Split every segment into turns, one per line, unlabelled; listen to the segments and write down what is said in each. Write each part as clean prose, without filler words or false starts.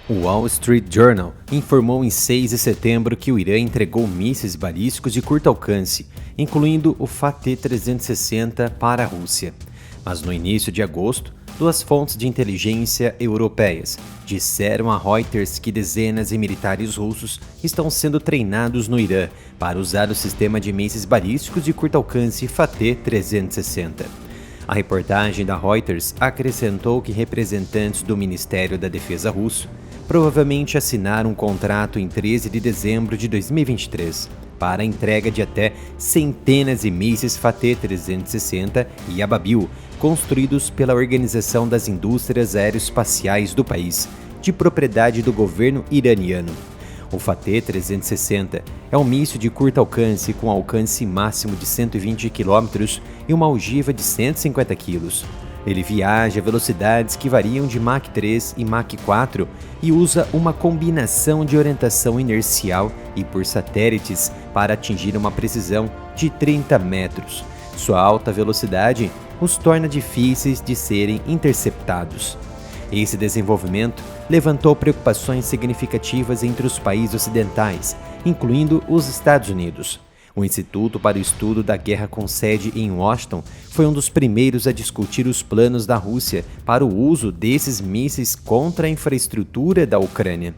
O Wall Street Journal informou em 6 de setembro que o Irã entregou mísseis balísticos de curto alcance, incluindo o Fateh-360 para a Rússia. Mas no início de agosto, duas fontes de inteligência europeias disseram a Reuters que dezenas de militares russos estão sendo treinados no Irã para usar o sistema de mísseis balísticos de curto alcance Fateh-360. A reportagem da Reuters acrescentou que representantes do Ministério da Defesa russo provavelmente assinaram um contrato em 13 de dezembro de 2023 para a entrega de até centenas de mísseis Fateh-360 e Ababil, construídos pela Organização das Indústrias Aeroespaciais do país, de propriedade do governo iraniano. O Fateh-360 é um míssil de curto alcance com alcance máximo de 120 km e uma ogiva de 150 kg. Ele viaja a velocidades que variam de Mach 3 e Mach 4 e usa uma combinação de orientação inercial e por satélites para atingir uma precisão de 30 metros. Sua alta velocidade os torna difíceis de serem interceptados. Esse desenvolvimento levantou preocupações significativas entre os países ocidentais, incluindo os Estados Unidos. O Instituto para o Estudo da Guerra com sede em Washington foi um dos primeiros a discutir os planos da Rússia para o uso desses mísseis contra a infraestrutura da Ucrânia.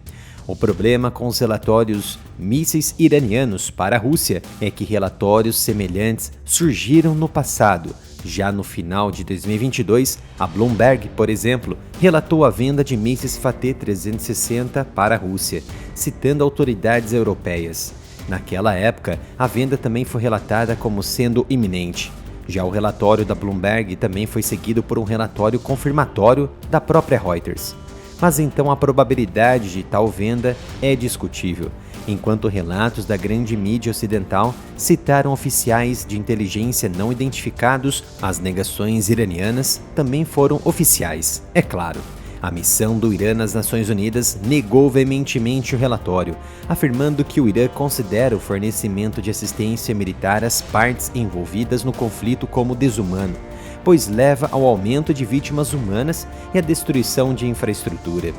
O problema com os relatórios mísseis iranianos para a Rússia é que relatórios semelhantes surgiram no passado. Já no final de 2022, a Bloomberg, por exemplo, relatou a venda de mísseis Fateh-360 para a Rússia, citando autoridades europeias. Naquela época, a venda também foi relatada como sendo iminente. Já o relatório da Bloomberg também foi seguido por um relatório confirmatório da própria Reuters. Mas então a probabilidade de tal venda é discutível, enquanto relatos da grande mídia ocidental citaram oficiais de inteligência não identificados, as negações iranianas também foram oficiais, é claro. A missão do Irã nas Nações Unidas negou veementemente o relatório, afirmando que o Irã considera o fornecimento de assistência militar às partes envolvidas no conflito como desumano, pois leva ao aumento de vítimas humanas e à destruição de infraestrutura.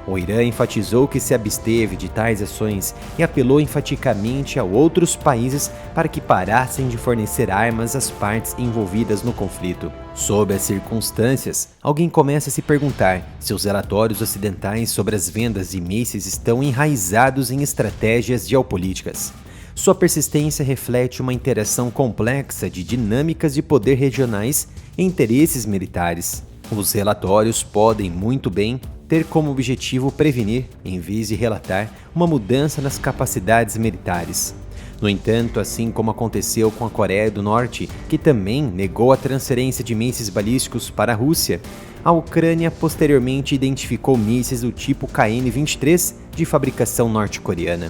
O Irã enfatizou que se absteve de tais ações e apelou enfaticamente a outros países para que parassem de fornecer armas às partes envolvidas no conflito. Sob as circunstâncias, alguém começa a se perguntar se os relatórios ocidentais sobre as vendas de mísseis estão enraizados em estratégias geopolíticas. Sua persistência reflete uma interação complexa de dinâmicas de poder regionais e interesses militares. Os relatórios podem muito bem ter como objetivo prevenir, em vez de relatar, uma mudança nas capacidades militares. No entanto, assim como aconteceu com a Coreia do Norte, que também negou a transferência de mísseis balísticos para a Rússia, a Ucrânia posteriormente identificou mísseis do tipo KN-23 de fabricação norte-coreana.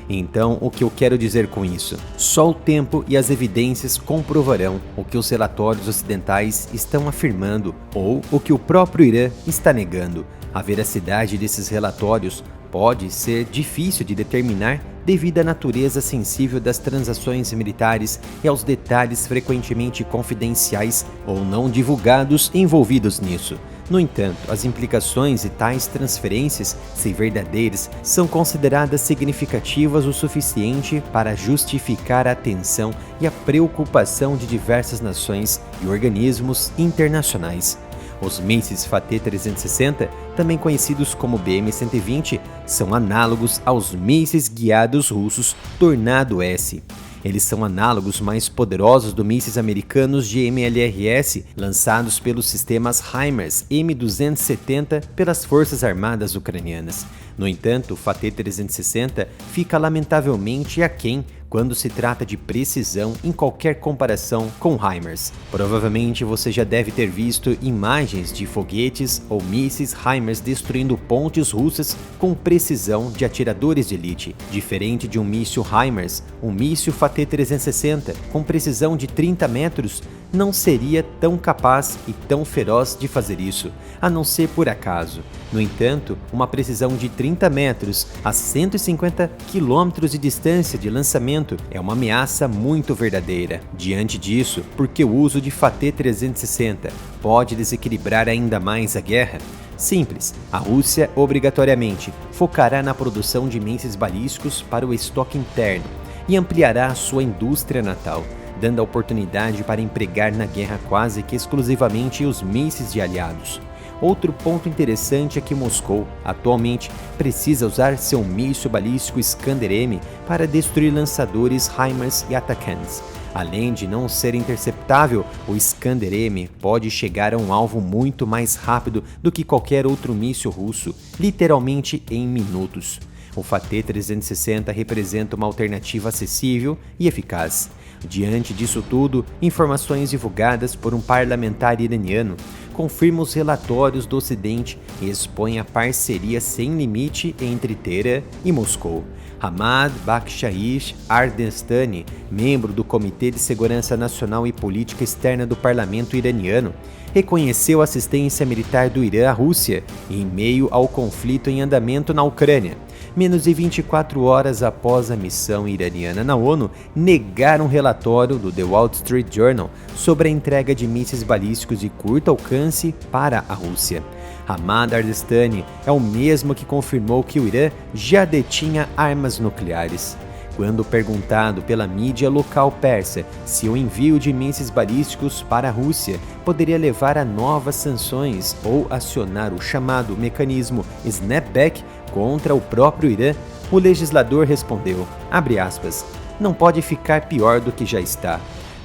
Então, o que eu quero dizer com isso? Só o tempo e as evidências comprovarão o que os relatórios ocidentais estão afirmando ou o que o próprio Irã está negando. A veracidade desses relatórios pode ser difícil de determinar devido à natureza sensível das transações militares e aos detalhes frequentemente confidenciais ou não divulgados envolvidos nisso. No entanto, as implicações de tais transferências, se verdadeiras, são consideradas significativas o suficiente para justificar a atenção e a preocupação de diversas nações e organismos internacionais. Os mísseis Fateh-360, também conhecidos como BM-120, são análogos aos mísseis guiados russos Tornado-S. Eles são análogos mais poderosos dos mísseis americanos de MLRS, lançados pelos sistemas HIMARS M270 pelas Forças Armadas Ucranianas. No entanto, o Fateh-360 fica lamentavelmente aquém quando se trata de precisão em qualquer comparação com HIMARS. Provavelmente você já deve ter visto imagens de foguetes ou mísseis HIMARS destruindo pontes russas com precisão de atiradores de elite. Diferente de um míssil HIMARS, um míssil Fateh-360 com precisão de 30 metros não seria tão capaz e tão feroz de fazer isso, a não ser por acaso. No entanto, uma precisão de 30 metros a 150 km de distância de lançamento é uma ameaça muito verdadeira. Diante disso, porque o uso de Fateh-360 pode desequilibrar ainda mais a guerra, Simples, a Rússia obrigatoriamente focará na produção de mísseis balísticos para o estoque interno e ampliará a sua indústria natal, dando a oportunidade para empregar na guerra quase que exclusivamente os mísseis de aliados. Outro ponto interessante é que Moscou, atualmente, precisa usar seu míssil balístico Iskander-M para destruir lançadores HIMARS e Atacams. Além de não ser interceptável, o Iskander-M pode chegar a um alvo muito mais rápido do que qualquer outro míssil russo, literalmente em minutos. O FAT-360 representa uma alternativa acessível e eficaz. Diante disso tudo, informações divulgadas por um parlamentar iraniano confirmam os relatórios do Ocidente e expõem a parceria sem limite entre Teherã e Moscou. Hamad Bakhshaish Ardestani, membro do Comitê de Segurança Nacional e Política Externa do Parlamento iraniano, reconheceu a assistência militar do Irã à Rússia em meio ao conflito em andamento na Ucrânia. Menos de 24 horas após a missão iraniana na ONU negar um relatório do The Wall Street Journal sobre a entrega de mísseis balísticos de curto alcance para a Rússia. Hamad Ardestani é o mesmo que confirmou que o Irã já detinha armas nucleares. Quando perguntado pela mídia local persa se o envio de mísseis balísticos para a Rússia poderia levar a novas sanções ou acionar o chamado mecanismo snapback contra o próprio Irã, o legislador respondeu, abre aspas, não pode ficar pior do que já está.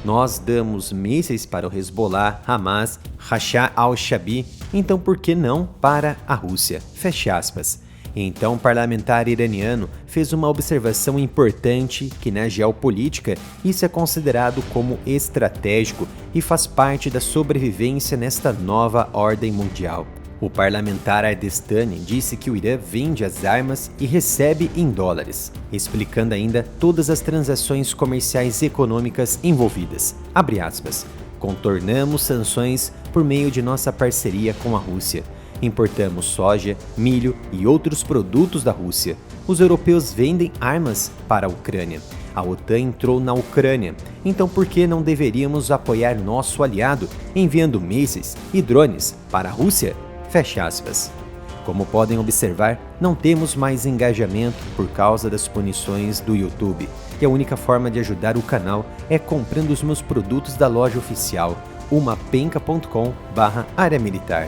Nós damos mísseis para o Hezbollah, Hamas, Rashid al-Shabi, então por que não para a Rússia? Fecha aspas. Então, o parlamentar iraniano fez uma observação importante que na geopolítica isso é considerado como estratégico e faz parte da sobrevivência nesta nova ordem mundial. O parlamentar Ardestani disse que o Irã vende as armas e recebe em dólares, explicando ainda todas as transações comerciais e econômicas envolvidas. Abre aspas. Contornamos sanções por meio de nossa parceria com a Rússia. Importamos soja, milho e outros produtos da Rússia. Os europeus vendem armas para a Ucrânia. A OTAN entrou na Ucrânia, então por que não deveríamos apoiar nosso aliado enviando mísseis e drones para a Rússia? Fecha aspas. Como podem observar, não temos mais engajamento por causa das punições do YouTube, e a única forma de ajudar o canal é comprando os meus produtos da loja oficial, umapenca.com/área militar.